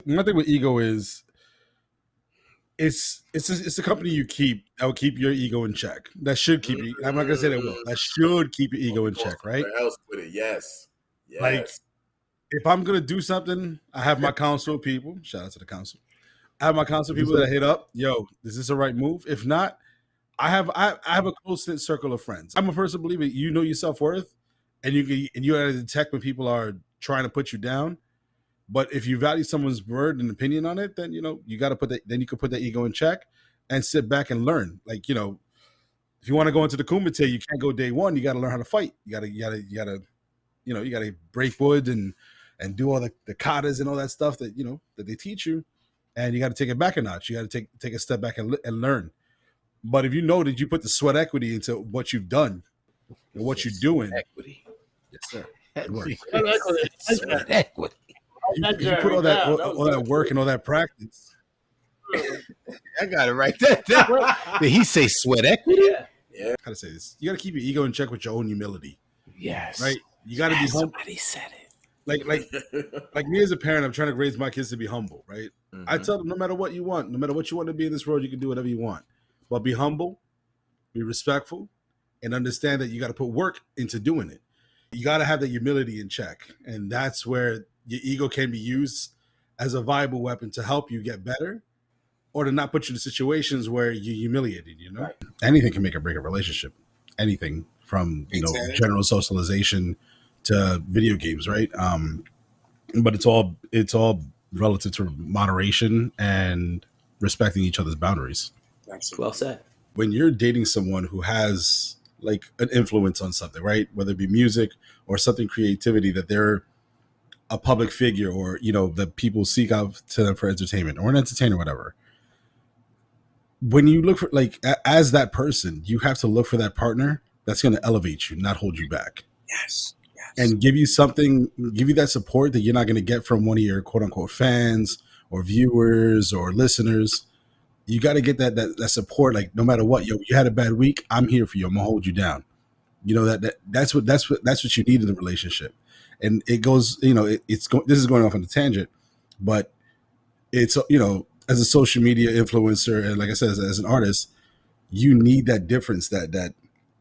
One thing with ego is it's a company you keep that will keep your ego in check. That should keep you. I'm not gonna say that will. That should keep your ego in Going check, right? somewhere else with it. Yes. Like Yes. if I'm gonna do something, I have my council people. Shout out to the council. I have my council people that hit up. Yo, is this the right move? If not, I have a close knit circle of friends. I'm a person believer. You know your self worth, and you gotta detect when people are trying to put you down. But if you value someone's word and opinion on it, then you got to put that. Then you can put that ego in check and sit back and learn. Like if you want to go into the kumite, you can't go day one. You got to learn how to fight. You got to break wood and do all the katas and all that stuff that they teach you, and you got to take it back a notch. You got to take a step back and learn. But if you know that you put the sweat equity into what you've done and what you're doing, equity. yes sir, Sweat equity. if you put all that work and all that practice. I got it right there. Did he say sweat equity? Yeah. How to say this? You got to keep your ego in check with your own humility. Yes. Right. You got to be humble. Somebody said it. Like me as a parent, I'm trying to raise my kids to be humble. Right. Mhm. I tell them no matter what you want to be in this world, you can do whatever you want, but be humble, be respectful, and understand that you got to put work into doing it. You got to have that humility in check, and that's where your ego can be used as a viable weapon to help you get better, or to not put you in situations where you're humiliated. Right. Anything can make or break a relationship. Anything from Exactly. general socialization to video games, right? But it's all relative to moderation and respecting each other's boundaries. Absolutely. Well said. When you're dating someone who has like an influence on something, right? Whether it be music or something creativity, that they're a public figure, or that people seek out to them for entertainment, or an entertainer, whatever. When you look for as that person, you have to look for that partner that's going to elevate you, not hold you back. Yes. And give you that support that you're not going to get from one of your quote unquote fans or viewers or listeners. You got to get that support. Like, no matter what, you had a bad week, I'm here for you. I'm gonna hold you down. That's what you need in the relationship. And it goes, this is going off on a tangent, but it's, as a social media influencer, and like I said, as an artist, you need that difference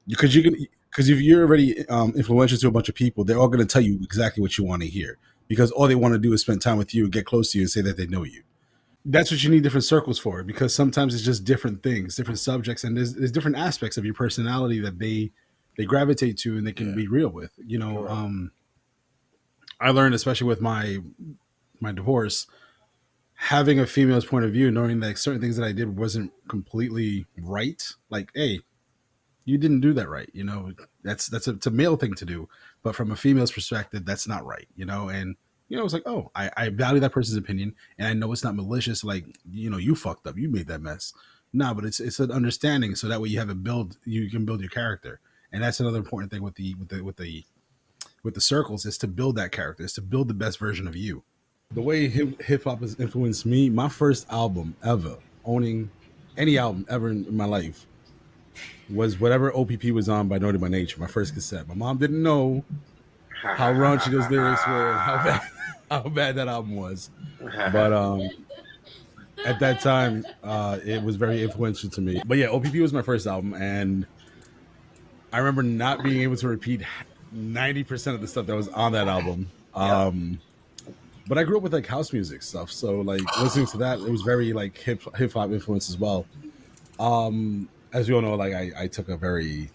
because if you're already influential to a bunch of people, they're all going to tell you exactly what you want to hear, because all they want to do is spend time with you, get close to you, and say that they know you. That's what you need different circles for, because sometimes it's just different things, different subjects, and there's different aspects of your personality that they gravitate to and they can be real with. I learned, especially with my divorce, having a female's point of view, knowing that certain things that I did wasn't completely right. Like, hey, you didn't do that right. That's it's a male thing to do, but from a female's perspective, that's not right. And it's like, oh, I value that person's opinion, and I know it's not malicious. Like, you fucked up, you made that mess. No, but it's an understanding, so that way you can build your character, and that's another important thing with the circles, is to build that character, is to build the best version of you. The way hip hop has influenced me, my first album ever, owning any album ever in my life, was whatever OPP was on by Naughty by Nature, my first cassette. My mom didn't know how raunchy those lyrics were, and how bad that album was. But at that time, it was very influential to me. But yeah, OPP was my first album, and I remember not being able to repeat 90% of the stuff that was on that album. But I grew up with like house music stuff, so like listening to that, it was very like hip hop influence as well. As we all know, like I took a very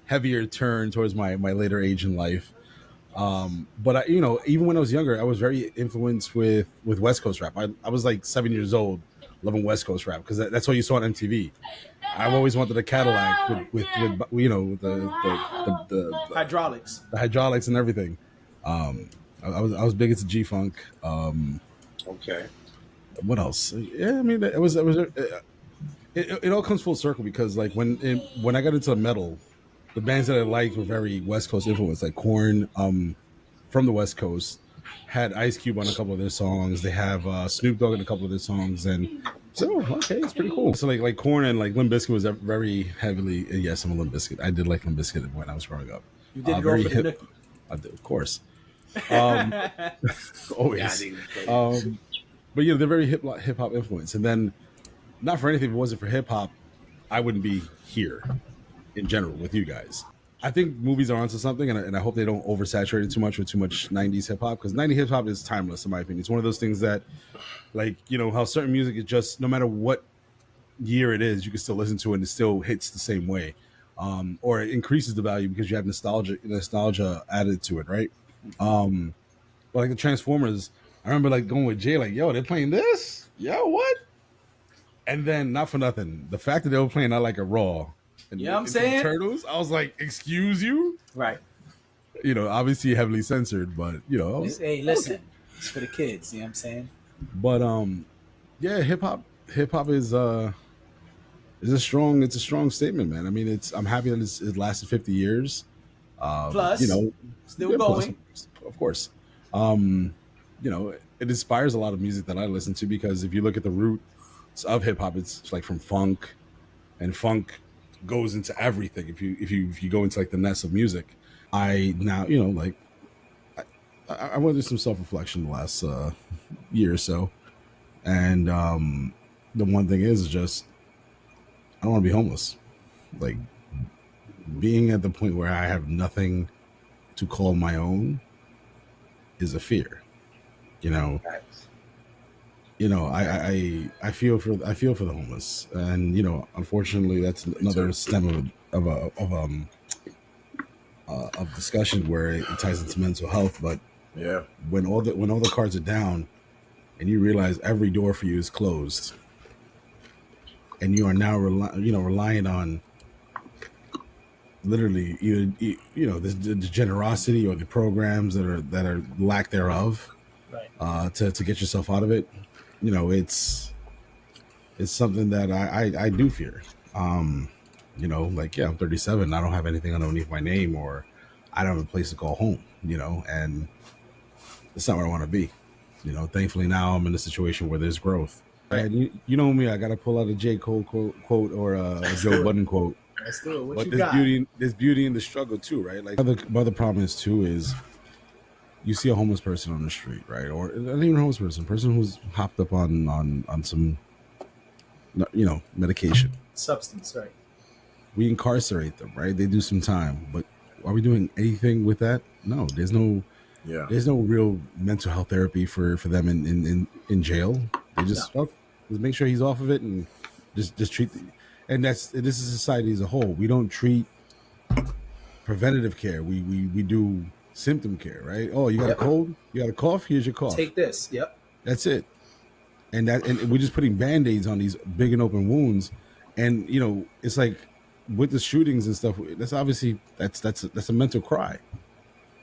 heavier turn towards my later age in life. But I, even when I was younger, I was very influenced with West Coast rap. I was like 7 years old, loving West Coast rap, because that's what you saw on MTV. I've always wanted a Cadillac with the hydraulics, and everything. I was big into G Funk. Okay. What else? Yeah, I mean, it all comes full circle, because like when I got into metal, the bands that I liked were very West Coast influenced, like Korn, from the West Coast, had Ice Cube on a couple of their songs. They have Snoop Dogg in a couple of their songs, and so okay, it's pretty cool. So like Korn and like Limp Bizkit was very heavily. Yes, I'm a Limp Bizkit. I did like Limp Bizkit when I was growing up. You did go for the Nookie. I did, of course. Always. but they're very hip hop influence. And then, not for anything, if it wasn't for hip hop, I wouldn't be here in general with you guys. I think movies are onto something, and I hope they don't oversaturate it too much with too much '90s hip hop, because '90s hip hop is timeless in my opinion. It's one of those things that, like, how certain music is just, no matter what year it is, you can still listen to it and it still hits the same way, or it increases the value because you have nostalgia added to it, right? But like the Transformers, I remember like going with Jay, like, yo, they're playing this, yo, what? And then, not for nothing, the fact that they were playing I Like a Raw and You know what I'm saying? Turtles, I was like, excuse you? Right. Obviously heavily censored, but I was, Hey, listen, it's for the kids. You know what I'm saying? but yeah, hip hop is a strong statement, man. I mean, I'm happy that it lasted 50 years. Plus, still Yeah, plus, going. of course. Um, it inspires a lot of music that I listen to, because if you look at the roots of hip hop, it's like from funk, and funk goes into everything. If you go into like the nest of music, I now like I went through some self reflection the last year or so, and the one thing is just I don't want to be homeless. Like, being at the point where I have nothing to call my own is a fear. You know, I feel for the homeless, and unfortunately, that's another stem of discussion where it ties into mental health. But Yeah. when all the cards are down, and you realize every door for you is closed, and you are now relying on literally either the generosity or the programs that are lack thereof, Right. to get yourself out of it. It's something that I do fear. Like, yeah, I'm 37. I don't have anything underneath my name, or I don't have a place to call home. And it's not where I want to be. Thankfully now I'm in a situation where there's growth. And you know me, I got to pull out a J. Cole quote or a Joe Budden quote. Let's do it. What But you there's got? beauty in the struggle too, right? Like, the problem is too is you see a homeless person on the street, right? Or not even a homeless person who's hopped up on some medication. Substance, right? We incarcerate them, right? They do some time, but are we doing anything with that? No, there's no Yeah. there's no real mental health therapy for them in jail. They just just make sure he's off of it, and just treat and this is society as a whole. We don't treat preventative care. We do symptom care, right? Oh, you got a cold, you got a cough, here's your cough. Take this. Yep. That's it. And we're just putting band-aids on these big and open wounds. And it's like with the shootings and stuff, that's obviously that's a mental cry.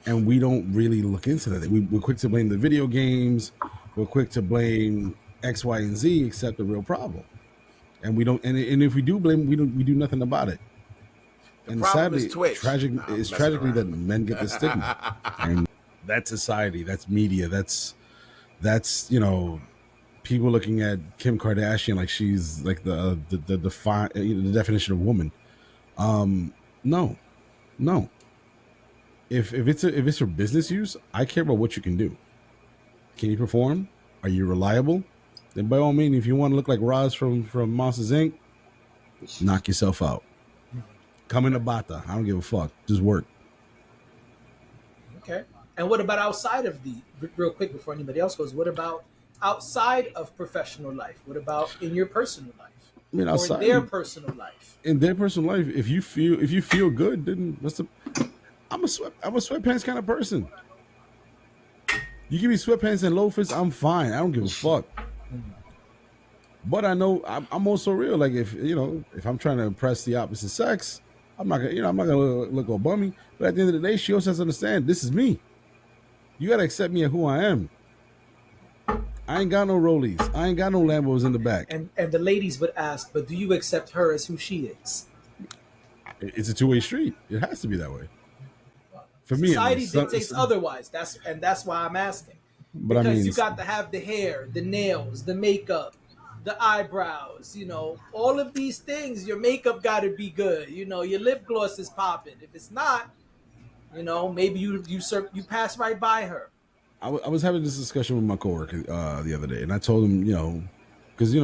And we don't really look into that. We're quick to blame the video games, we're quick to blame X, Y, and Z, except the real problem. And we don't and if we do blame, we do nothing about it. And problem sadly, is Twitch. it's tragically that men get the stigma. And that's society, that's media, that's people looking at Kim Kardashian like she's like the definition of woman. No, no. If it's for business use, I care about what you can do. Can you perform? Are you reliable? Then by all means, if you want to look like Roz from Monsters Inc., knock yourself out. Come in a bata. I don't give a fuck. Just work. Okay. And what about outside of real quick before anybody else goes? What about outside of professional life? What about in your personal life? I mean, outside or in their personal life? In their personal life, if you feel good, then I'm a sweatpants kind of person. You give me sweatpants and loafers, I'm fine. I don't give a fuck. But I know I'm also real. Like, if I'm trying to impress the opposite sex, I'm not gonna look all bummy. But at the end of the day, she also has to understand this is me. You gotta accept me at who I am. I ain't got no rollies. I ain't got no Lambos in the back. And the ladies would ask, but do you accept her as who she is? It's a two-way street. It has to be that way. For me, society dictates otherwise. That's why I'm asking. But because you got to have the hair, the nails, the makeup, the eyebrows. All of these things. Your makeup got to be good. Your lip gloss is popping. If it's not, maybe you pass right by her. I was having this discussion with my coworker the other day, and I told him, because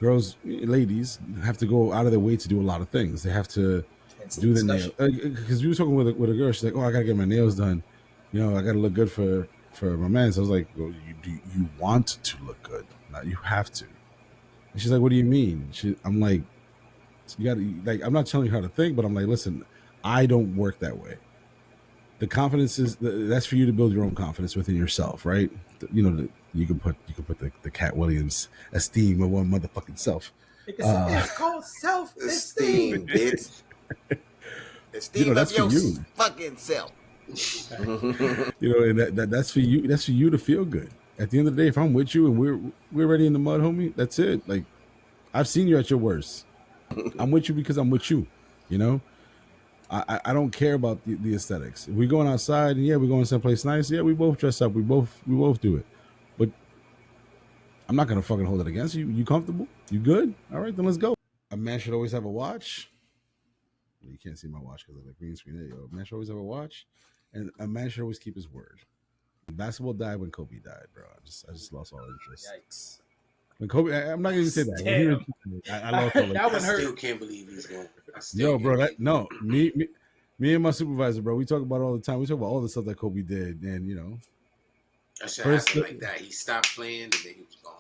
girls, ladies have to go out of their way to do a lot of things. They have to Hence the do the nail. discussion. Because we were talking with a girl, she's like, "Oh, I gotta get my nails done. I gotta look good for my man." So I was like, "Well, you want to look good, not you have to." And she's like, "What do you mean?" I'm like, "You gotta like. I'm not telling you how to think, but I'm like, listen, I don't work that way. The confidence that's for you to build your own confidence within yourself, right? You can put the Cat Williams esteem of one motherfucking self. It's called self-esteem. Esteem, bitch. Esteem That's of for your you. fucking self. And that's for you. That's for you to feel good. At the end of the day, if I'm with you and we're already in the mud, homie, that's it. Like I've seen you at your worst. I'm with you because I'm with you. You know, I don't care about the aesthetics. If we're going outside and yeah, we're going someplace nice, yeah, we both dress up. We both do it. But I'm not gonna fucking hold it against you. You comfortable? You good? All right, then let's go. A man should always have a watch. You can't see my watch because of the green screen. There you go. A man should always have a watch, and a man should always keep his word. Basketball died when Kobe died, bro. I just lost all interest. Yikes. When Kobe, I'm not gonna say that. Damn. I lost all That I one hurt. still can't believe he's going. Yo, bro, me and my supervisor, bro, we talk about it all the time. We talk about all the stuff that Kobe did, and That should first happen like that. He stopped playing and then he was gone.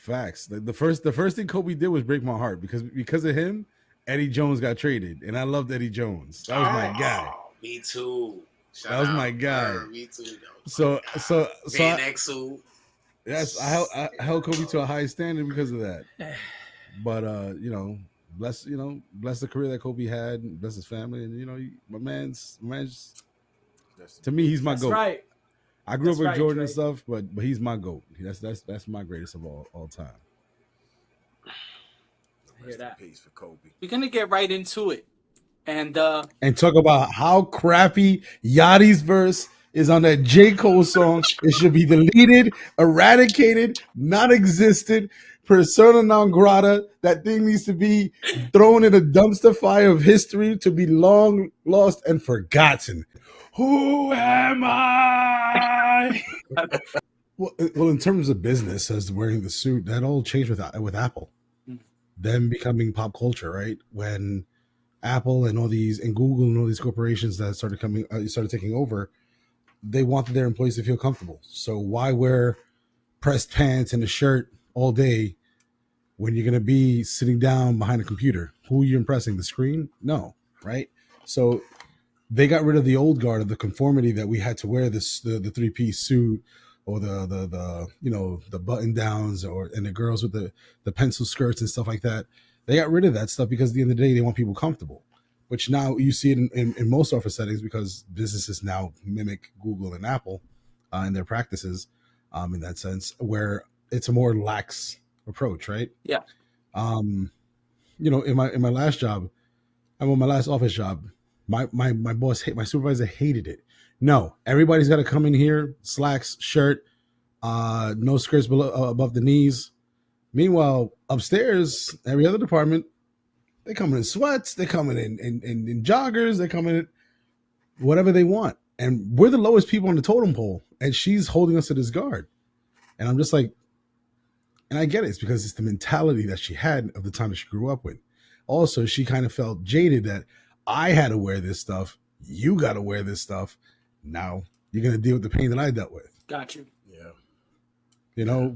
facts. The first thing Kobe did was break my heart because of him, Eddie Jones got traded, and I loved Eddie Jones. That was my guy. Me too. That was my guy. Me too. So Van Exel. yes, I held Kobe to a high standard because of that. But bless the career that Kobe had, and bless his family, and my man's to me he's my That's goat. right. I grew up with right, Jordan Dre. and stuff, but he's my goat. That's my greatest of all time. I hear that. Peace for Kobe. We're gonna get right into it, and And talk about how crappy Yachty's verse is on that J. Cole song. It should be deleted, eradicated, non-existent, persona non grata. That thing needs to be thrown in a dumpster fire of history to be long lost and forgotten. Who am I? Well, in terms of business, as wearing the suit, that all changed with Apple. Them becoming pop culture, right? When Apple and Google and all these corporations that started taking over, they wanted their employees to feel comfortable. So why wear pressed pants and a shirt all day when you're going to be sitting down behind a computer? Who are you impressing? The screen? No, right? So they got rid of the old guard of the conformity that we had to wear the 3-piece suit or the button downs and the girls with the pencil skirts and stuff like that. They got rid of that stuff because at the end of the day, they want people comfortable, which now you see it in most office settings because businesses now mimic Google and Apple in their practices in that sense, where it's a more lax approach, right? Yeah. In my last job, my last office job, my boss, my supervisor hated it. No, everybody's got to come in here, slacks, shirt, no skirts above the knees. Meanwhile, upstairs, every other department, they come in sweats, they come in joggers, they come in whatever they want. And we're the lowest people on the totem pole, and she's holding us to this guard. And I'm just like, and I get it, it's because it's the mentality that she had of the time that she grew up with. Also, she kind of felt jaded that I had to wear this stuff, you got to wear this stuff. Now you're going to deal with the pain that I dealt with. got you. Yeah.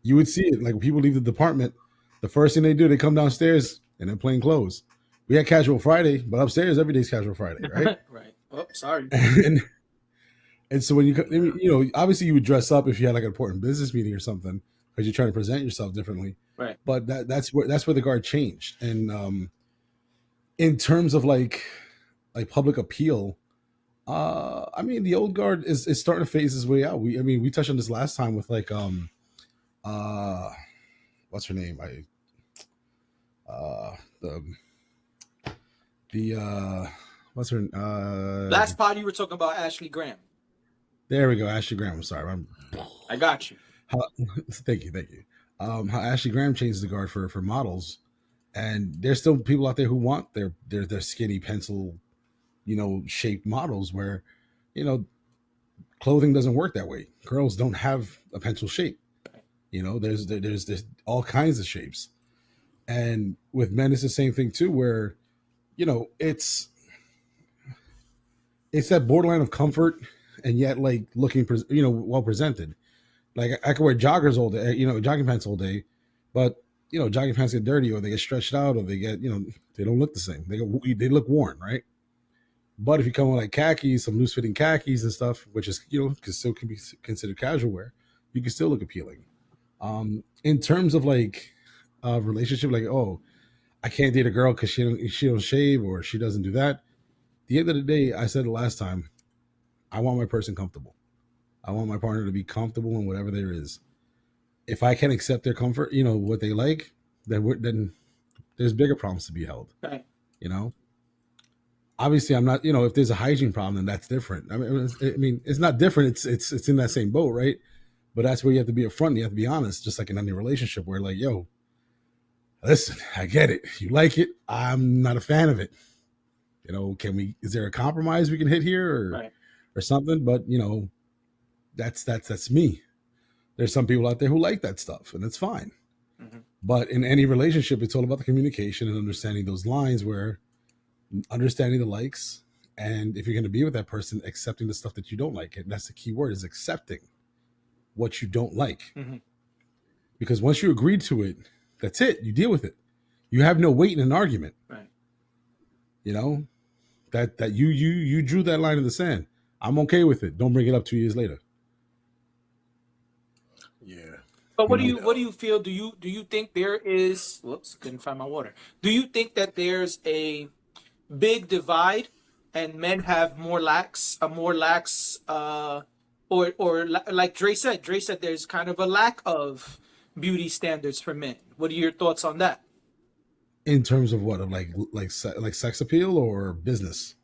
You would see it. Like when people leave the department, the first thing they do, they come downstairs and they're plain clothes. We had casual Friday, but upstairs every day's casual Friday, right? Right. Oh, sorry. and so when obviously you would dress up if you had like an important business meeting or something because you're trying to present yourself differently. Right. But that's where the guard changed. And in terms of like public appeal, the old guard is starting to phase his way out. We touched on this last time with like what's her name? What's her Last pod you were talking about Ashley Graham. there we go, Ashley Graham. I'm sorry. I got you. Thank you. How Ashley Graham changed the guard for models, and there's still people out there who want their skinny pencil, shaped models where, clothing doesn't work that way. Girls don't have a pencil shape. There's all kinds of shapes, and with men it's the same thing too. Where it's that borderline of comfort and yet like looking well presented. Like I could wear joggers all day, jogging pants all day, but jogging pants get dirty or they get stretched out or they get they don't look the same. They look worn, right? But if you come with like khakis, some loose fitting khakis and stuff, which is still can be considered casual wear, you can still look appealing. In terms of like a relationship, like I can't date a girl because she don't shave or she doesn't do that. At the end of the day, I said it last time, I want my person comfortable. I want my partner to be comfortable in whatever there is. If I can accept their comfort, what they like, then there's bigger problems to be held. Right. Obviously, I'm not. If there's a hygiene problem, then that's different. I mean, it's not different. It's in that same boat, right? But that's where you have to be upfront. And you have to be honest, just like in any relationship, where like, yo, listen, I get it. You like it. I'm not a fan of it. Is there a compromise we can hit here or something? But that's me. There's some people out there who like that stuff, and it's fine. Mm-hmm. But in any relationship, it's all about the communication and understanding those lines, where understanding the likes, and if you're going to be with that person, accepting the stuff that you don't like. And that's the key word, is accepting what you don't like. Mm-hmm. Because once you agree to it, that's it. You deal with it. You have no weight in an argument. Right. That you drew that line in the sand. I'm okay with it. Don't bring it up 2 years later. Yeah. But what do you feel? Do you think there is? Whoops, couldn't find my water. Do you think that there's a big divide, and men have a more lax, or like Dre said there's kind of a lack of beauty standards for men. What are your thoughts on that? In terms of what, of like sex appeal or business?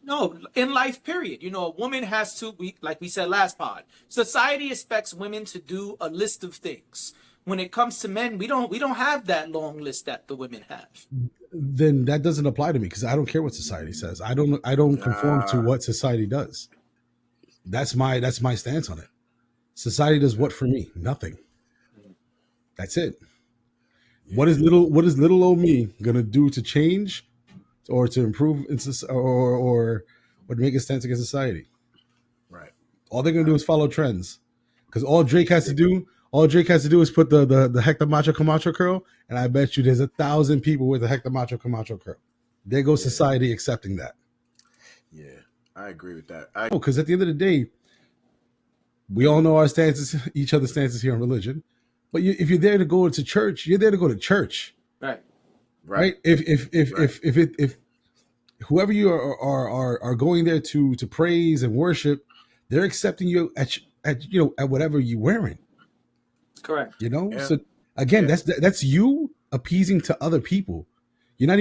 No, in life, period. A woman has to, like we said last pod, society expects women to do a list of things. When it comes to men, we don't have that long list that the women have. Then that doesn't apply to me, because I don't care what society says. I don't conform to what society does. That's my stance on it. Society does what for me? Nothing. That's it. What is little old me gonna do to change or to improve or to make a stance against society? Right. All they're gonna do is follow trends, because all Drake has to do is put the Hector Macho Camacho curl, and I bet you there's 1,000 people with the Hector Macho Camacho curl. There goes society accepting that. Yeah, I agree with that. Because at the end of the day, we all know our stances, each other's stances here on religion. But if you're there to go to church, you're there to go to church. Right. If whoever you are going there to praise and worship, they're accepting you at whatever you're wearing. Correct. Yeah. So again, that's you appeasing to other people. You're not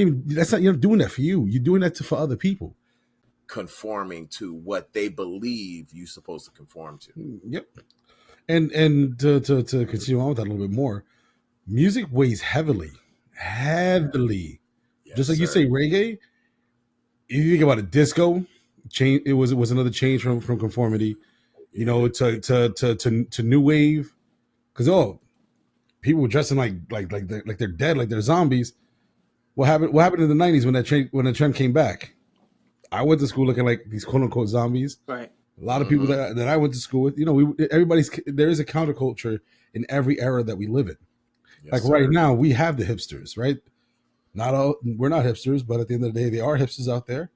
doing that for you. You're doing that for other people. Conforming to what they believe you're supposed to conform to. Yep. And to continue on with that a little bit more, music weighs heavily. Yes, just like you say, reggae. If you think about it, disco change. It was another change from conformity, to new wave. Because people were dressing like they're dead, like they're zombies. What happened in the 90s when the trend came back? I went to school looking like these quote unquote zombies. Right. A lot of people that I went to school with, there is a counterculture in every era that we live in. Yes, right now, we have the hipsters, right? We're not hipsters, but at the end of the day, they are hipsters out there.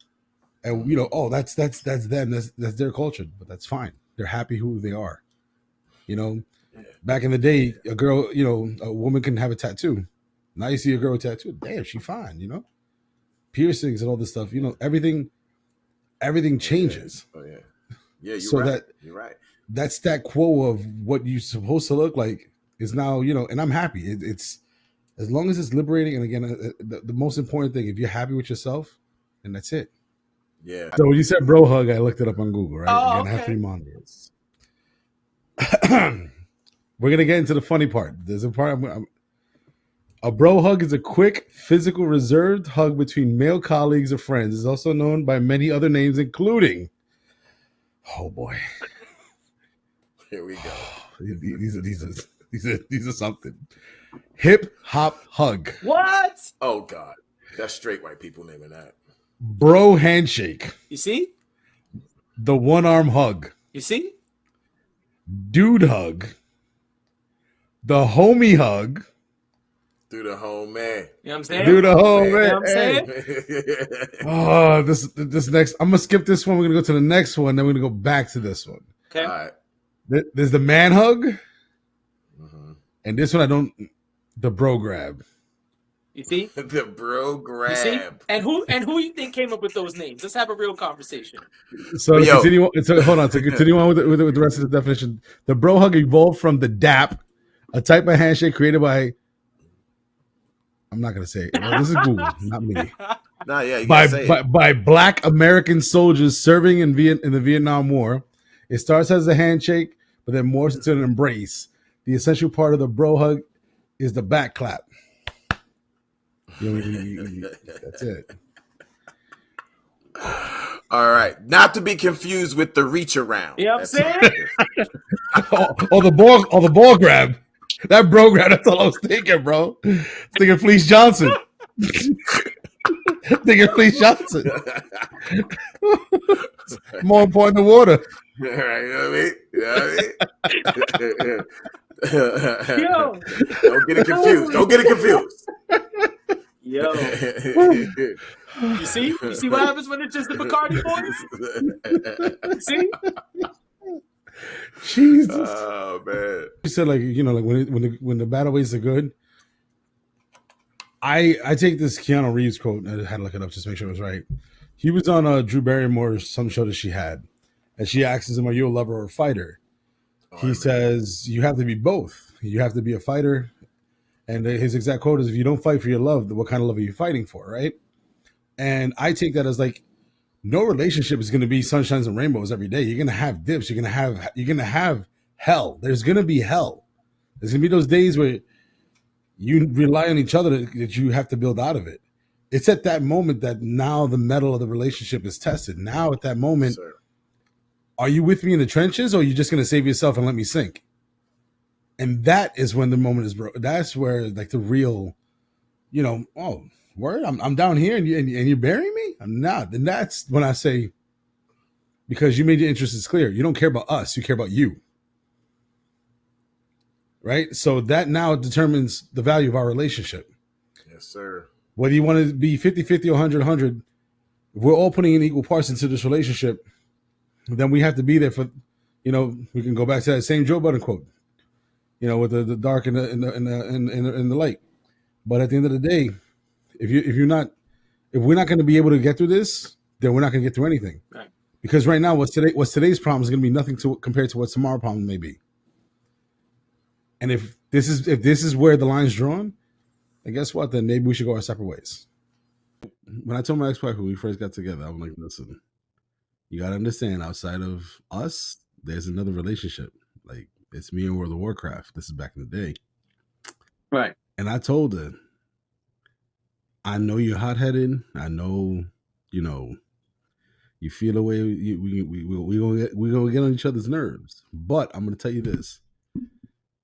And that's them, that's their culture, but that's fine. They're happy who they are. Back in the day, a girl, a woman couldn't have a tattoo. Now you see a girl with a tattoo, damn, she fine, piercings and all this stuff. Everything changes. Oh yeah. Yeah, you're right. That stat quo of what you're supposed to look like is now, and I'm happy. It's as long as it's liberating. And again, the most important thing, if you're happy with yourself, then that's it. Yeah. So when you said bro hug, I looked it up on Google, right? Oh, again, I have 3 monitors. We're going to get into the funny part. There's a part a bro hug is a quick, physical, reserved hug between male colleagues or friends. It's also known by many other names, including, oh boy, Here we go. These are something. Hip hop hug. What? Oh God, that's straight white people naming that. Bro handshake. You see? The one arm hug. You see? Dude hug. The homie hug. Through the home man. You know what I'm saying? Dude, the homie. You know what I'm Hey. saying? Oh, this next. I'm gonna skip this one. We're gonna go to the next one. Then we're gonna go back to this one. Okay. All right. There's the man hug, Mm-hmm. and this one I don't. The bro grab. You see? The bro grab. You see? And who you think came up with those names? Let's have a real conversation. So to continue. So hold on. To continue on with the rest of the definition, the bro hug evolved from the dap, a type of handshake created by. I'm not gonna say it. Well, this is Google, not me. Nah, yeah, you gotta say it. By Black American soldiers serving in the Vietnam War. It starts as a handshake, but then morphs into an embrace. The essential part of the bro hug is the back clap. That's it. All right. Not to be confused with the reach around. You know what I'm saying? or the ball grab. That bro grab, that's all I was thinking, bro. Thinking Fleece Johnson. Thinking Fleece Johnson. More important than water. Right, you know what I mean? Yo. Don't get it confused. Don't get it confused. Yo. You see? You see what happens when it's just the Bacardi boys? You see? Jesus. Oh man. You said like when the battle ways are good. I take this Keanu Reeves quote and I had to look it up just to make sure it was right. He was on Drew Barrymore's some show that she had, and she asks him, "Are you a lover or a fighter?" He says, "You have to be both. You have to be a fighter." And his exact quote is, "If you don't fight for your love, what kind of love are you fighting for?" Right? And I take that as like, no relationship is going to be sunshines and rainbows every day. You're going to have dips. You're going to have hell. There's going to be hell. There's going to be those days where you rely on each other that you have to build out of it. It's at that moment that now the metal of the relationship is tested. Now at that moment, are you with me in the trenches, or are you just going to save yourself and let me sink? And that is when the moment is broken. That's where like the real, oh, word, I'm down here and you're burying me? I'm not. Then that's when I say, because you made your interests clear. You don't care about us. You care about you. Right? So that now determines the value of our relationship. Yes, sir. Whether you want to be 50-50 or 100-100, if we're all putting in equal parts into this relationship, then we have to be there for, we can go back to that same Joe Budden quote, with the dark and the light. But at the end of the day, if we're not going to be able to get through this, then we're not going to get through anything. Right. Because right now, what's today's problem is going to be nothing compared to what tomorrow's problem may be. And if this is where the line's drawn, then guess what? Then maybe we should go our separate ways. When I told my ex-wife when we first got together, I'm like, listen, you got to understand, outside of us, there's another relationship. Like, it's me and World of Warcraft. This is back in the day. Right. And I told her, I know you're hot-headed. I know, you feel the way we're gonna get on each other's nerves. But I'm gonna tell you this: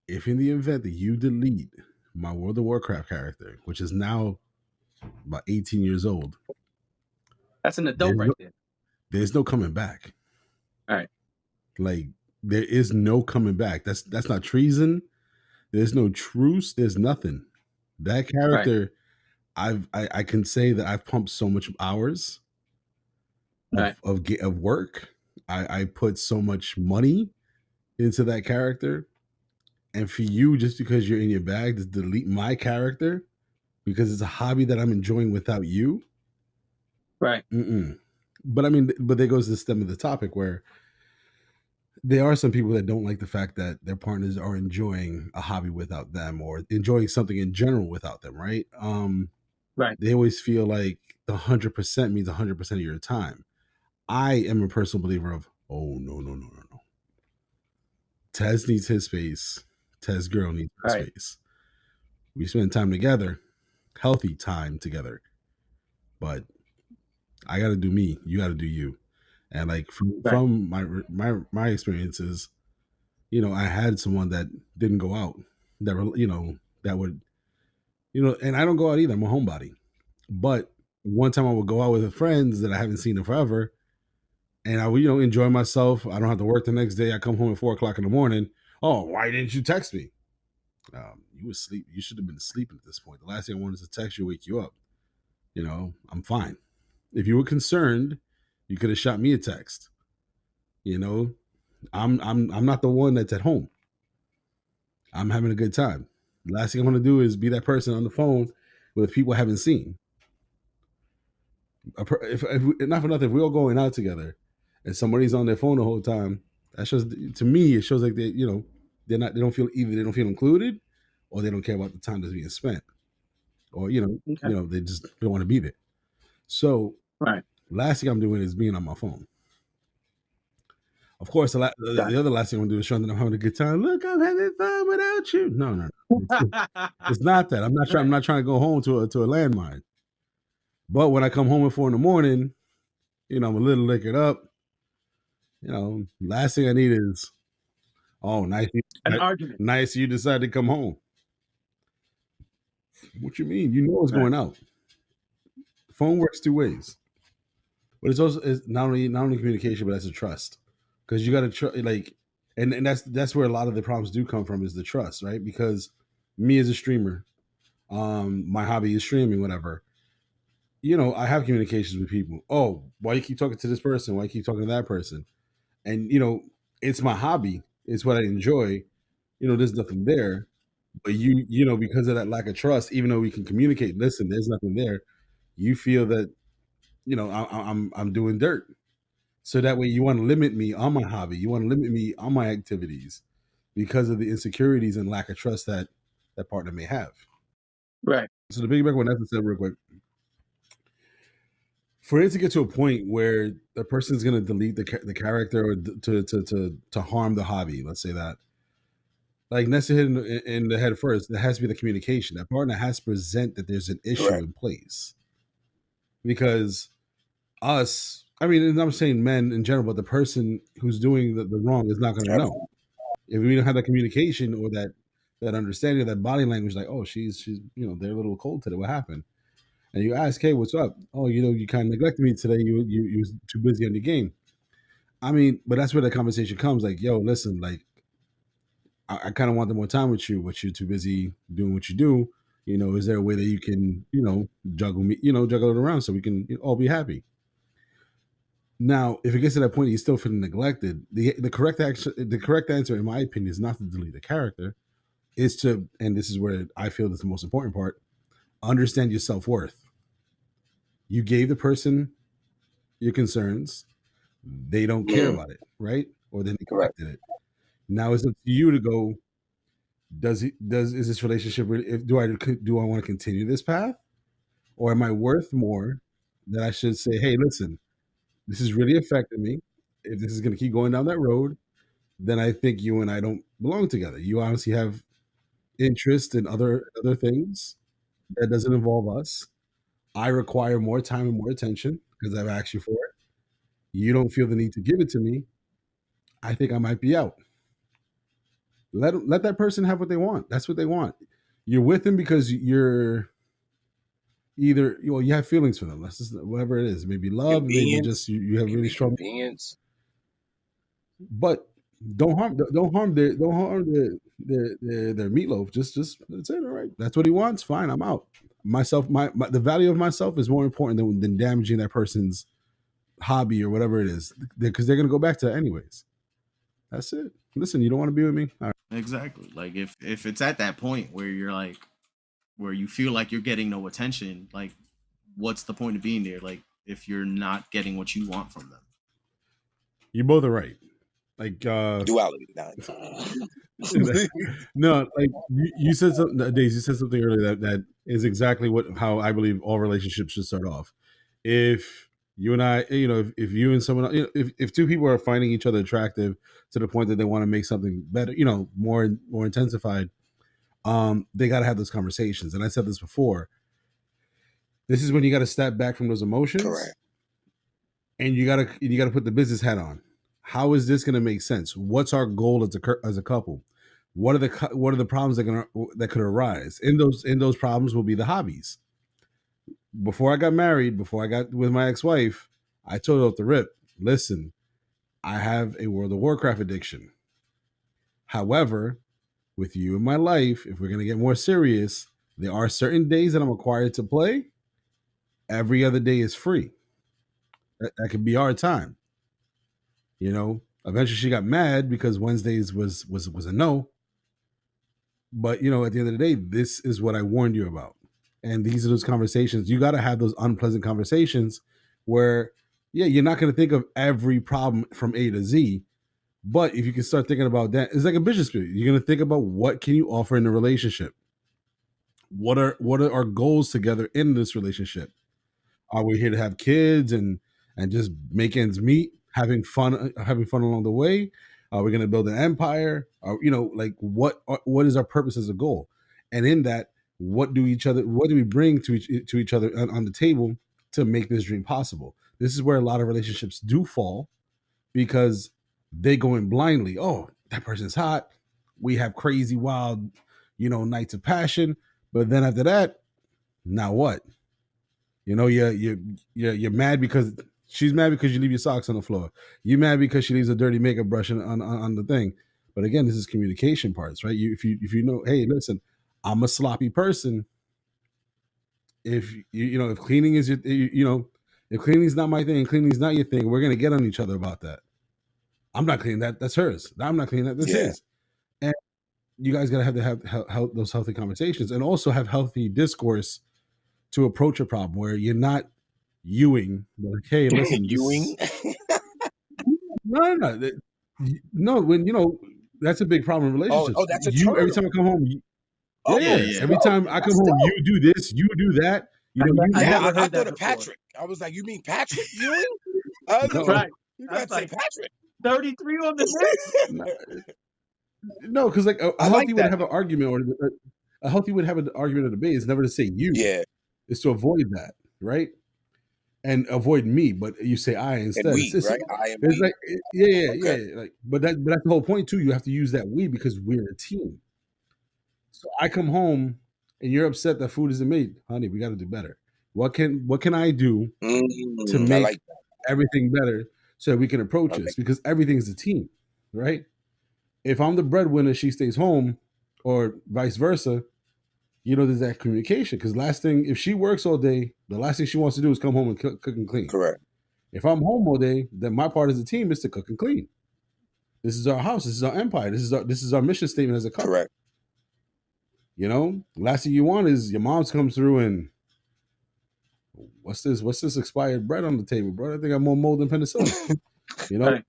if in the event that you delete my World of Warcraft character, which is now about 18 years old, that's an adult right there. There's no coming back. All right. Like, there is no coming back. That's not treason. There's no truce. There's nothing. That character, right. I can say that I've pumped so much hours of work. I put so much money into that character, and for you, just because you're in your bag, to delete my character because it's a hobby that I'm enjoying without you, right? But I mean, but there goes the stem of the topic where there are some people that don't like the fact that their partners are enjoying a hobby without them, or enjoying something in general without them, right? Right. They always feel like the 100% means 100% of your time. I am a personal believer of, oh, no. Tez needs his space. Tez girl needs her space. We spend time together, healthy time together. But I got to do me. You got to do you. And like from my experiences, I had someone that didn't go out, that were, that would, and I don't go out either. I'm a homebody. But one time I would go out with friends that I haven't seen in forever, and I would, enjoy myself. I don't have to work the next day. I come home at 4 o'clock in the morning. Oh, why didn't you text me? You were asleep. You should have been asleep at this point. The last thing I wanted is to text you, wake you up. I'm fine. If you were concerned, you could have shot me a text. I'm not the one that's at home. I'm having a good time. The last thing I want to do is be that person on the phone with people I haven't seen. If not for nothing, if we're all going out together and somebody's on their phone the whole time, that shows, to me, it shows like they don't feel, either they don't feel included, or they don't care about the time that's being spent, or they just don't want to be there. So last thing I'm doing is being on my phone. Of course, the other last thing I'm doing is showing that I'm having a good time. Look, I'm having fun without you. No. It's not that. I'm not trying to go home to a landmine. But when I come home at 4 a.m, I'm a little liquored up. Last thing I need is, oh, nice. An argument. Nice, you decided to come home. What you mean? You know what's going out. Phone works two ways, but it's not only communication, but that's a trust, because you got to trust. Like, and that's where a lot of the problems do come from, is the trust, right? Because me as a streamer, my hobby is streaming, whatever. I have communications with people. Oh, why you keep talking to this person? Why you keep talking to that person? And it's my hobby. It's what I enjoy. There's nothing there. But because of that lack of trust, even though we can communicate, listen, there's nothing there. You feel that, I'm doing dirt. So that way you want to limit me on my hobby. You want to limit me on my activities because of the insecurities and lack of trust that partner may have. Right. So the piggyback on that said real quick, for it to get to a point where the person's going to delete the character, or to harm the hobby, let's say that, like Nessa hit in the head first, there has to be the communication. That partner has to present that there's an issue in place. Because us, I mean, and I'm saying men in general, but the person who's doing the wrong is not going to know. If we don't have that communication or that understanding of that body language, like, oh, she's they're a little cold today. What happened? And you ask, hey, what's up? Oh, you kind of neglected me today. You was too busy on your game. I mean, but that's where the conversation comes. Like, yo, listen, like, I kind of want more time with you, but you're too busy doing what you do. Is there a way that you can, juggle it around so we can all be happy? Now, if it gets to that point, he's still feeling neglected. The correct answer, in my opinion, is not to delete the character. Is to, and this is where I feel is the most important part, understand your self-worth. You gave the person your concerns. They don't care about it, right? Or they neglected it. Now it's up to you to go, is this relationship really, do I want to continue this path? Or am I worth more that I should say, hey, listen, this is really affecting me. If this is going to keep going down that road, then I think you and I don't belong together. You obviously have interest in other things that doesn't involve us. I require more time and more attention because I've asked you for it. You don't feel the need to give it to me. I think I might be out. Let that person have what they want. That's what they want. You're with them because you're either, you have feelings for them. That's just whatever it is. Maybe love, maybe just you have really strong convenience. But don't harm their meatloaf. Just that's it. All right, that's what he wants. Fine, I'm out. Myself, the value of myself is more important than damaging that person's hobby or whatever it is, because they're gonna go back to that anyways. That's it. Listen, you don't want to be with me? All right. Exactly. Like if it's at that point where you're like, where you feel like you're getting no attention, like what's the point of being there? Like if you're not getting what you want from them. You both are right. Like duality. No, like you said something, Daisy, you said something earlier that is exactly how I believe all relationships should start off. If you and I, if you and someone else, if two people are finding each other attractive to the point that they want to make something better, more intensified, they got to have those conversations. And I said this before. This is when you got to step back from those emotions. Correct. And you got to put the business hat on. How is this going to make sense? What's our goal as a couple? What are the problems that could arise? In those problems will be the hobbies. Before I got married, before I got with my ex-wife, I told her off the rip, listen, I have a World of Warcraft addiction. However, with you in my life, if we're going to get more serious, there are certain days that I'm required to play. Every other day is free. That could be our time. You know, eventually she got mad because Wednesdays was a no. But you know, at the end of the day, this is what I warned you about. And these are those conversations. You got to have those unpleasant conversations where, yeah, you're not going to think of every problem from A to Z. But if you can start thinking about that, it's like a business spirit. You're going to think about what can you offer in a relationship? What are our goals together in this relationship? Are we here to have kids and just make ends meet, having fun along the way? Are we going to build an empire? Or you know, like what is our purpose as a goal? And in that, what do we bring to each other on the table to make this dream possible? This is where a lot of relationships do fall because they go in blindly. Oh, that person's hot. We have crazy, wild, nights of passion. But then after that, now what? You know, you're mad because she's mad because you leave your socks on the floor. You're mad because she leaves a dirty makeup brush on the thing. But again, this is communication parts, right? If you know, hey, listen, I'm a sloppy person. If if cleaning is if cleaning is not my thing, cleaning is not your thing, we're gonna get on each other about that. I'm not cleaning that. That's hers. I'm not cleaning that. That's his. And you guys gotta have those healthy conversations and also have healthy discourse to approach a problem where you're not Ewing, like, hey, listen, Ewing? No. When that's a big problem in relationships. Oh, that's a term. Every time I come home, yeah. Every time I come home, you do this, you do that. I thought of Patrick. I was like, you mean Patrick Ewing? Right. You gotta say Patrick. 33 on the list. No, because like a healthy would have an argument or a healthy would have an argument or debate is never to say you. Yeah. It's to avoid that, right? And avoid me, but you say I instead. And we, right? I and it's we. like yeah. Like, but that's the whole point too. You have to use that we because we're a team. So I come home and you're upset that food isn't made, honey. We got to do better. What can I do to make everything better so that we can approach this? Because everything's a team, right? If I'm the breadwinner, she stays home, or vice versa. There's that communication. Because last thing, if she works all day, the last thing she wants to do is come home and cook and clean. Correct. If I'm home all day, then my part as a team is to cook and clean. This is our house. This is our empire. This is our mission statement as a couple. Correct. Last thing you want is your mom's comes through and what's this expired bread on the table, bro? I think I'm more mold than penicillin. Right.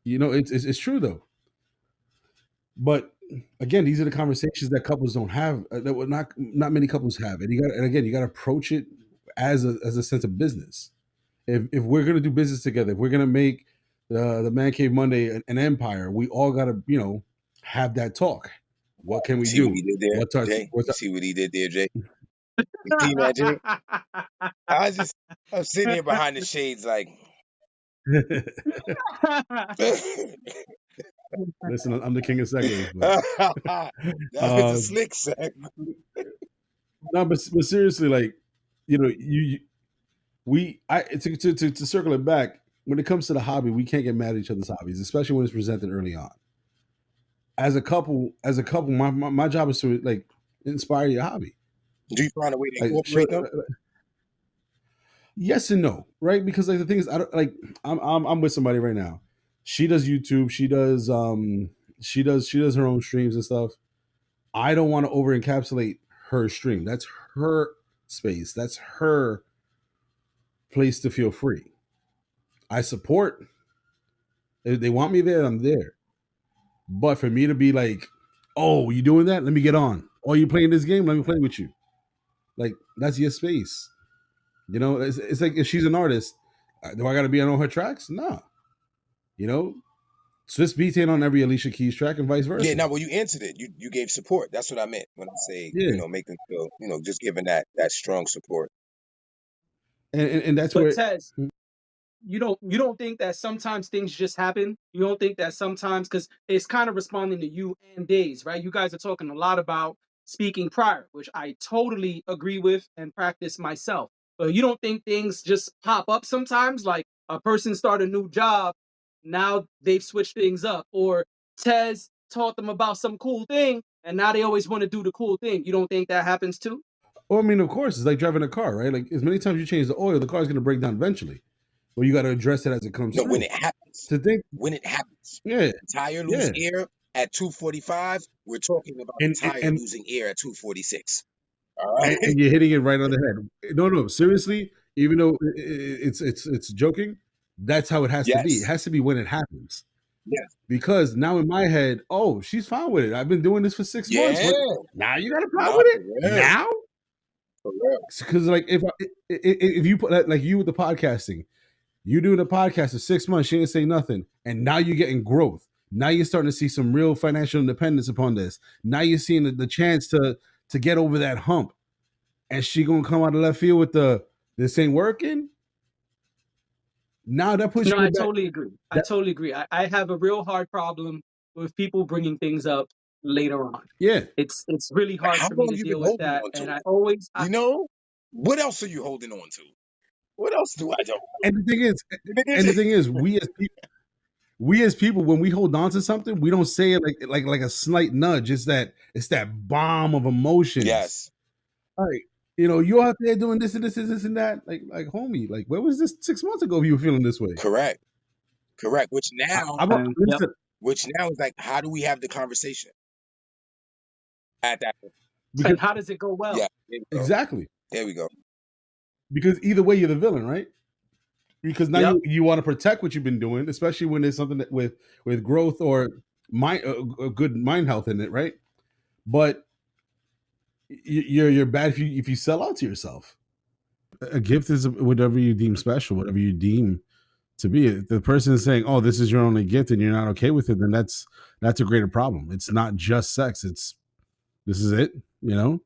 It's true though. But again, these are the conversations that couples don't have. That not many couples have, and you got to approach it as a sense of business. If we're gonna do business together, if we're gonna make the Man Cave Monday an empire, we all got to have that talk. What can we do? What he did there, Jay? See what he did there, Jay? You see that, Jay? I'm sitting here behind the shades, like. Listen, I'm the king of segues. That was a slick seg. No, but seriously, like, to circle it back, when it comes to the hobby, we can't get mad at each other's hobbies, especially when it's presented early on. As a couple, my job is to like inspire your hobby. Do you find a way to incorporate them? Yes and no, right? Because like the thing is, I'm with somebody right now. She does YouTube. She does her own streams and stuff. I don't want to over encapsulate her stream. That's her space. That's her place to feel free. I support. If they want me there, I'm there. But for me to be like, oh, you doing that? Let me get on. Oh, you playing this game? Let me play with you. Like, that's your space. It's like if she's an artist, do I got to be on all her tracks? No. Swiss Beats ain't on every Alicia Keys track and vice versa. Yeah, no, well, you answered it. You gave support. That's what I meant when I say, make them feel, just giving that strong support. And that's but where... Tez, you don't think that sometimes things just happen? You don't think that sometimes, because it's kind of responding to you and Days, right? You guys are talking a lot about speaking prior, which I totally agree with and practice myself. But you don't think things just pop up sometimes? Like a person start a new job, now they've switched things up, or Tez taught them about some cool thing, and now they always want to do the cool thing. You don't think that happens too? Well, I mean, of course, it's like driving a car, right? Like as many times you change the oil, the car's going to break down eventually. Well, you got to address it as it comes No, through. when it happens. To think, When it happens. yeah, Tire lose yeah, air at 245. We're talking about and the tire and losing air at 246. All right. and you're hitting it right on the head. No, seriously. Even though it's joking, that's how it has to be. It Yes. has to be when it happens. Yes. Because now in my head, oh, she's fine with it. I've been doing this for 6 months. Yeah. Now you got a problem Nah, with for it? real. Now? For real. Because like if you put like you with the podcasting, you doing a podcast for 6 months, she didn't say nothing, and now you're getting growth. Now you're starting to see some real financial independence upon this. Now you're seeing the chance to get over that hump, and she gonna come out of left field with this ain't working. Now that puts No, you I in back. totally agree. I That, totally agree. I have a real hard problem with people bringing things up later on. yeah, It's really hard How for me long to you deal been with holding that, on to and it? I always You know? What else are you holding on to? What else do I don't? and the thing is, we as people, when we hold on to something, we don't say it like a slight nudge. It's that bomb of emotions. Yes. Like, you're out there doing this and this and this and that. Like homie, like where was this 6 months ago? You were feeling this way. Correct. Which now, Yep. is like, how do we have the conversation at that point? Because And how does it go well? Yeah. There we go. exactly, There we go. because either way, you're the villain, right? Because now Yep. you want to protect what you've been doing, especially when there's something that with growth or mind, a good mind health in it, right? But you're bad if you sell out to yourself. A gift is whatever you deem special, whatever you deem to be. If the person is saying, "Oh, this is your only gift," and you're not okay with it, then that's a greater problem. It's not just sex. It's this is it. Then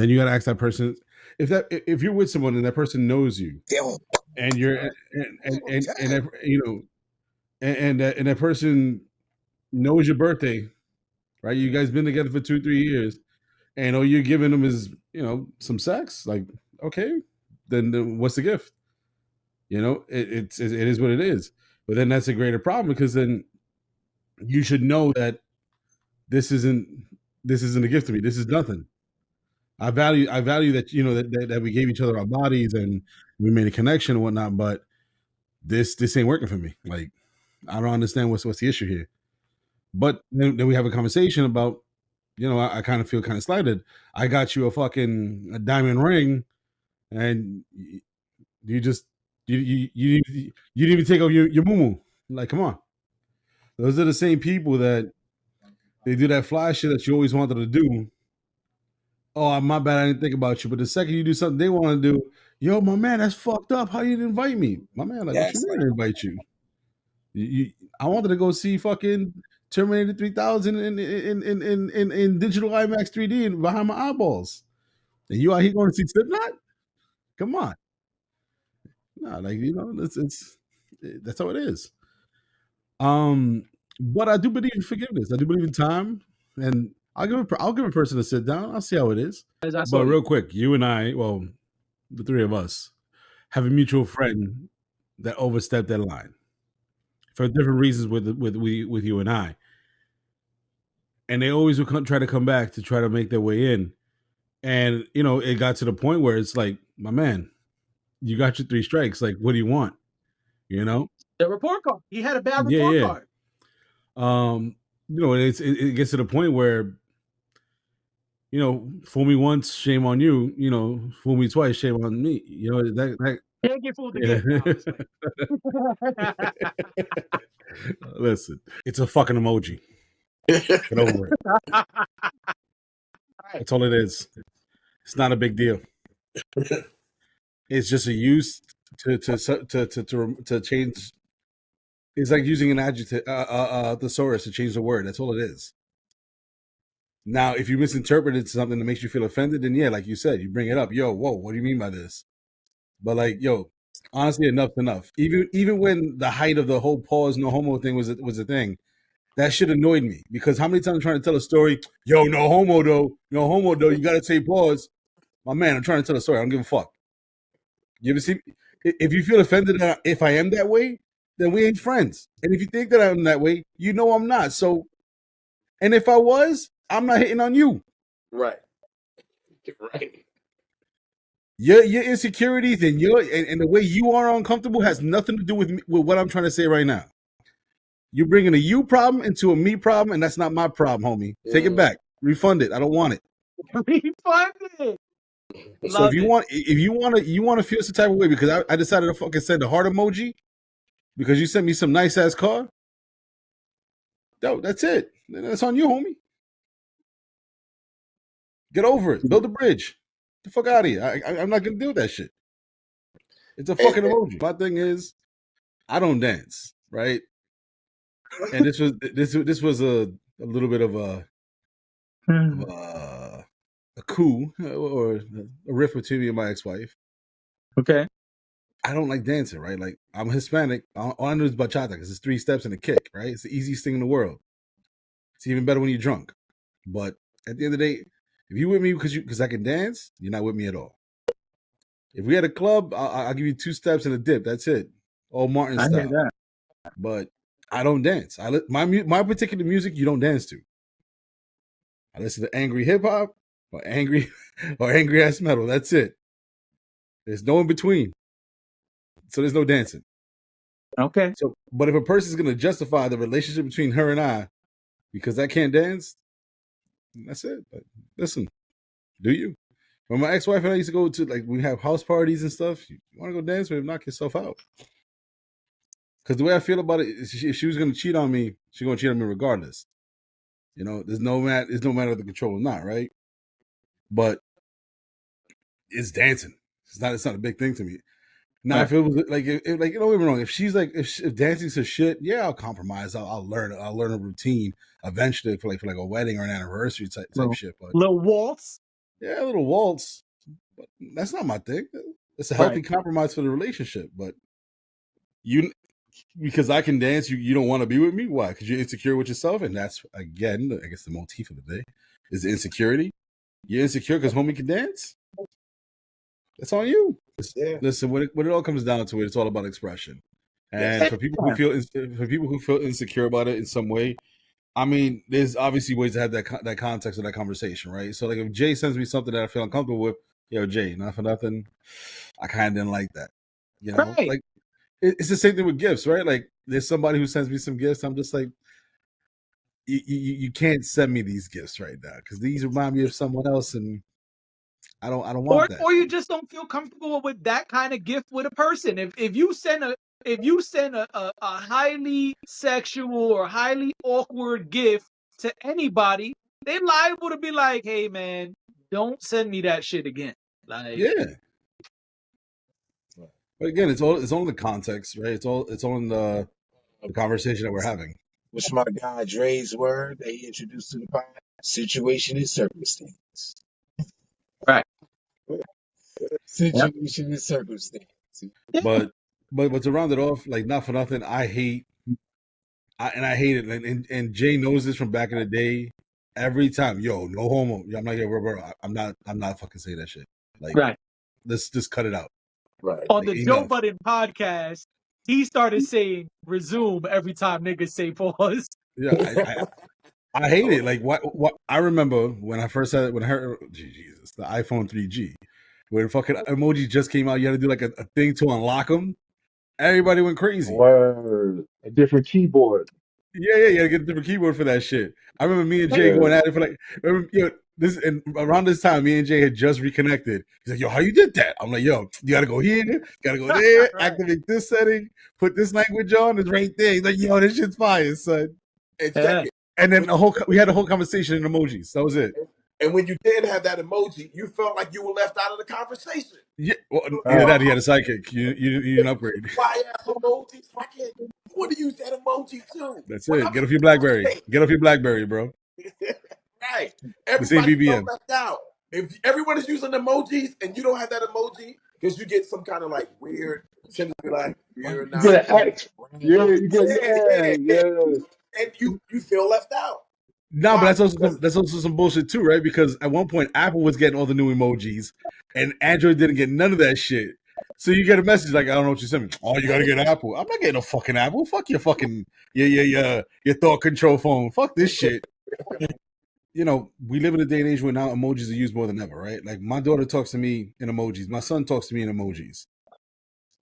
you got to ask that person if you're with someone and that person knows you, and you're and that person knows your birthday, right? You guys been together for 2-3 years, and all you're giving them is some sex. Like, okay, then what's the gift? It is what it is. But then that's a greater problem, because then you should know that this isn't a gift to me. This is nothing. I value that that we gave each other our bodies and we made a connection and whatnot, but this ain't working for me. Like, I don't understand what's the issue here. But then we have a conversation about, I kind of feel kind of slighted. I got you a diamond ring, and you just you didn't even take off your moo. Like, come on. Those are the same people that they do that fly shit that you always wanted to do. Oh, my bad, I didn't think about you. But the second you do something they want to do, yo, my man, that's fucked up. How you didn't invite me? My man, like, what you mean I didn't invite you? I wanted to go see fucking Terminator 3000 in digital IMAX 3D and behind my eyeballs. And you out here going to see Slipknot? Come on. Nah, like, it's that's how it is. But I do believe in forgiveness. I do believe in time, and I'll give a person a sit down. I'll see how it is. But real quick, you and I, well, the three of us, have a mutual friend that overstepped that line for different reasons with you and I, and they always would try to come back to try to make their way in, and it got to the point where it's like, my man, you got your 3 strikes. Like, what do you want? The report card. He had a bad report card. It gets to the point where, fool me once, shame on you. Fool me twice, shame on me. That can't get fooled again. Listen, it's a fucking emoji. Get over it. That's all it is. It's not a big deal. It's just a use to change. It's like using an adjective, thesaurus to change the word. That's all it is. Now, if you misinterpreted something that makes you feel offended, then yeah, like you said, you bring it up. Yo, whoa, what do you mean by this? But like, yo, Honestly, enough's enough. Even when the height of the whole pause no homo thing was a thing, that shit annoyed me because how many times I'm trying to tell a story, yo, no homo though, you gotta say pause. My man, I'm trying to tell a story. I don't give a fuck. You ever see? If you feel offended if I am that way, then we ain't friends. And if you think that I'm that way, you know I'm not. So, and if I was, I'm not hitting on you. Right. Right. Your insecurities and and the way you are uncomfortable has nothing to do with what I'm trying to say right now. You're bringing a you problem into a me problem, and that's not my problem, homie. Take it back, refund it. I don't want it. Refund it. So Love it. if you want to feel some type of way because I decided to fucking send the heart emoji because you sent me some nice ass car. No, that's it. That's on you, homie. Get over it. Build a bridge. Get the fuck out of here. I'm not gonna deal with that shit. It's a fucking emoji. My thing is, I don't dance, right? And this was a little bit of a coup or a rift between me and my ex-wife. Okay. I don't like dancing, right? Like I'm Hispanic. All I know is bachata because it's 3 steps and a kick, right? It's the easiest thing in the world. It's even better when you're drunk. But at the end of the day, if you with me because I can dance, you're not with me at all. If we had a club, I'll give you 2 steps and a dip. That's it. All Martin I style. hear that. But I don't dance. My particular music you don't dance to. I listen to angry hip hop or angry ass metal. That's it. There's no in between. So there's no dancing. Okay. So, but if a person's gonna justify the relationship between her and I because I can't dance, that's it. But listen, do you? When my ex-wife and I used to go to we have house parties and stuff, you want to go dance with him, knock yourself out. Because the way I feel about it, if she was gonna cheat on me, she's gonna cheat on me regardless. There's no matter the control or not, right? But it's dancing. It's not a big thing to me. Now, if it was don't get me wrong. If she's if dancing's her shit, yeah, I'll compromise. I'll learn a routine eventually for like a wedding or an anniversary type shit. But little waltz. yeah, a little waltz. But that's not my thing. It's a healthy compromise for the relationship. But because I can dance, you don't want to be with me. Why? Because you're insecure with yourself, and that's again, I guess the motif of the day is the insecurity. You're insecure because homie can dance. That's on you. Yeah. Listen, when it all comes down to it, it's all about expression. And for people who feel insecure about it in some way, I mean, there's obviously ways to have that context of that conversation, right? So, like, if Jay sends me something that I feel uncomfortable with, yo, Jay, not for nothing, I kind of didn't like that. Right. Like it's the same thing with gifts, right? Like, there's somebody who sends me some gifts, I'm just like, you can't send me these gifts right now because these remind me of someone else, and I don't want that. Or you just don't feel comfortable with that kind of gift with a person. If you send a highly sexual or highly awkward gift to anybody, they're liable to be like, "Hey man, don't send me that shit again." Like, yeah. But again, it's all in the context, right? It's all in the conversation that we're having. What's my guy Dre's word that he introduced to the pod? Situation is circumstance. right. Situation is circumstance. But to round it off, like not for nothing, I hate it, and Jay knows this from back in the day. Every time, yo, no homo. I'm not here, I'm not fucking saying that shit. Like, right. Let's just cut it out. Right. On the Joe Budden podcast, he started saying resume every time niggas say pause. Yeah, I hate it. Like what I remember when I first had it, when I heard Jesus, the iPhone 3G, when fucking emoji just came out, you had to do like a thing to unlock them. Everybody went crazy. Word. A different keyboard. Yeah, you gotta get a different keyboard for that shit. I remember me and Jay going at it for like, and around this time, me and Jay had just reconnected. He's like, yo, how you did that? I'm like, yo, you gotta go here, you gotta go there, activate this setting, put this language on, it's right there. He's like, yo, this shit's fire, son. Exactly. And then we had a whole conversation in emojis. That was it. And when you did have that emoji, you felt like you were left out of the conversation. Yeah, well, either that, he had a sidekick. You didn't upgrade. Why ass emojis? Why can't you want to use that emoji too? That's it. Get off your BlackBerry. Get off your BlackBerry, bro. Right. The same Everybody BBM. felt left out. If everyone is using emojis and you don't have that emoji, Because you get some kind of like weird, tend to be like, you're You not get an my X. friend. Yeah, you get Yeah, yeah, yeah. and you feel left out. No, but Why? Because that's also some bullshit too, right? Because at one point Apple was getting all the new emojis, and Android didn't get none of that shit. So you get a message like, I don't know what you sent me. Oh, you gotta get an Apple. I'm not getting a fucking Apple. Fuck your fucking your thought control phone. Fuck this shit. We live in a day and age where now emojis are used more than ever, right? Like my daughter talks to me in emojis. My son talks to me in emojis.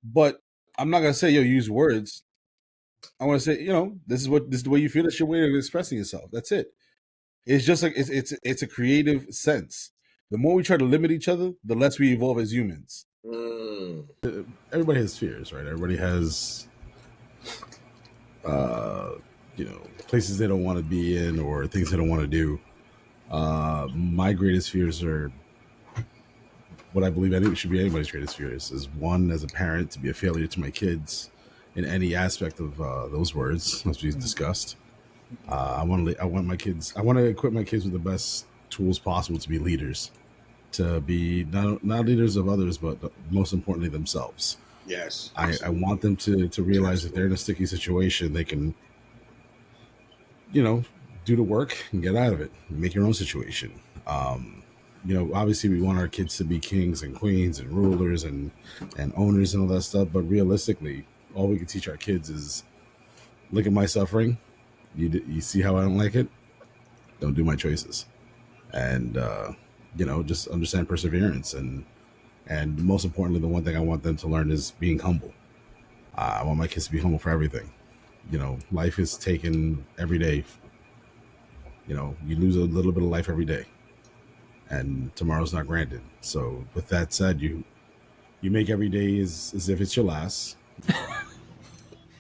But I'm not gonna say, yo, use words. I want to say, this is the way you feel. That's your way of expressing yourself. That's it. It's just like it's a creative sense. The more we try to limit each other, the less we evolve as humans. mm, Everybody has fears, right? Everybody has, uh, places they don't want to be in or things they don't want to do. My greatest fears are what I believe it should be anybody's greatest fears is one, as a parent, to be a failure to my kids in any aspect of those words, as we've discussed. I want my kids. I want to equip my kids with the best tools possible to be leaders, to be not leaders of others, but most importantly themselves. yes, I want them to realize if they're in a sticky situation, they can, do the work and get out of it. Make your own situation. Obviously we want our kids to be kings and queens and rulers and owners and all that stuff. But realistically, all we can teach our kids is look at my suffering. You see how I don't like it? Don't do my choices. And just understand perseverance and most importantly, the one thing I want them to learn is being humble. I want my kids to be humble for everything. Life is taken every day. You lose a little bit of life every day, and tomorrow's not granted. So, with that said, you make every day as if it's your last.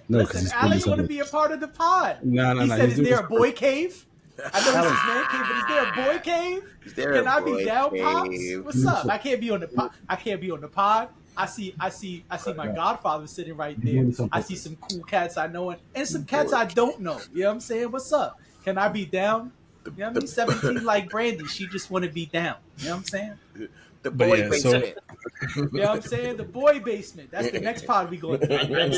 No, because Listen, he's doing Ali this. want to be a part of the pod. No, no, He no. said, He's "Is doing there this. a boy cave?" I know it's his man cave, but is there a boy cave? Is there Can a I be boy down, pops? cave? What's up? I can't be on the pod. I can't be on the pod. I see my godfather sitting right He's there. doing this on I see purpose. some cool cats I know and some cats I don't know. You know what I'm saying? What's up? Can I be down? You know what I mean? 17 like Brandy. She just want to be down. You know what I'm saying? the But boy yeah, so basement. You know what I'm saying? The boy basement. That's the next pod we going to do.